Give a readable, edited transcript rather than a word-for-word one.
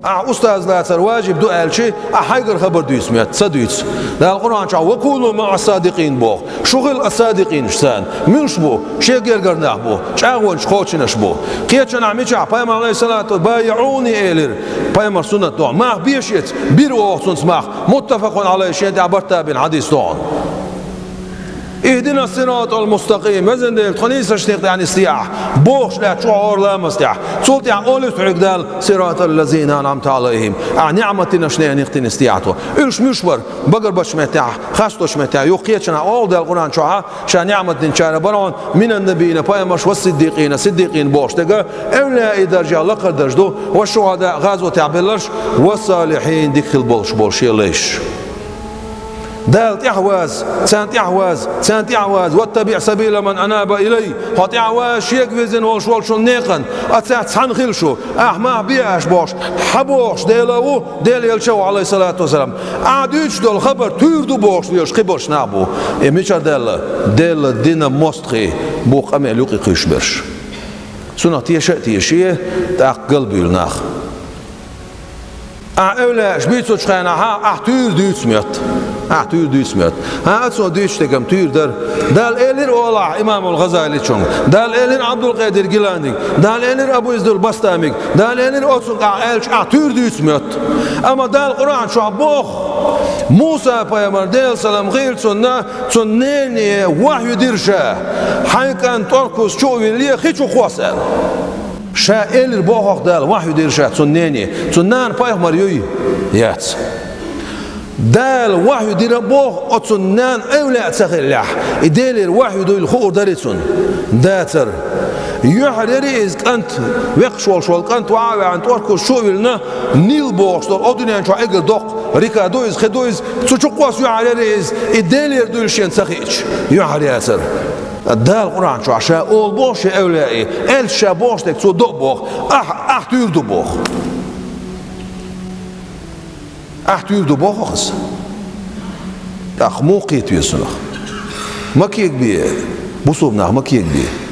أستاذ لا تر واجب دو ألشي أحيقر خبر دويس ميت صديس ده القرآن شو وكونوا مع الصادقين بو شغل الصادقين شسان منش بو شيء غير قرناه بو شاغون شخوتشنش بو كيتشن عميشا بايم عليه الصلاة بايعوني إلير بايم سنة دو ما بيشيت بيرو سنس ما متفق عليه شيء دعبرتا بين حديث دون اهدنا الصراط المستقيم وزن ديل تخنيس اشتيق يعني استياح بوش لا شعور لا مستياح صوت يعني أولي تعقدال صراط الذين أنعمت عليهم نعمتنا شنين يختين استياحته إلش مشور بقر باش متاح خاصتوش متاح يوقيتشنا أول ديال القرآن شوها شان نعمتنا شان برون من النبيين بايمش والصديقين صديقين بوش تقا أولا درجة لقر درجدو والشهداء غازو تعبلش والصالحين ديكل بولش يليش دالت إحواز سانت إحواز واتبع سبيل من أناب إلي هات إحواز شيك وزن والشوال شو نيقن أتسات سنخيل شو ما بياش باش حبوش ديلو ديل يلشو عليه الصلاة والسلام عاديش دول خبر تيردو باش ليش خبرش نابو ميشا ديل دينا مستخي بوق أمي لوقي قيشبرش سنة تيشيه تاق قلبي لناخ أولا شبيتو تشخينا تير دوسميت أتصو دوش تكم تير دال إلير أولا إمام الغزالي شون دال إلير عبد القادر جيلاني دال إلير أبو يزد البستامي دال إلير أتصو تير دوسميت أما دال القرآن شو عبوخ موسى پیامبر دل سلام غير سنني وحي درشا حيكان تركز شو اللي خيشو خواسل شائل البوخ دال وحي درشا سنني سنان پیامبر يوي يات دال وحي دير بوخ أتسنان أولى تسخيل يدير الوحي دو الخور دارسون داتر يحرري إز كنت وقشول شول كنت وعاوي عن توركو شو لنا نيل بوخ دول أدنيا شو أجل دوق ريكا دويز خدويز تشقواس يحرري إز يدير دو الشين سخيش يحرري أسر دال القرآن شو عشان أول بوش أولئي إلشا بوش تك سو دوق بوخ تير دو بوخ تير دو بوخ خس موقيت يسنخ ما كيك بيه بصوبنا ما كيك بيه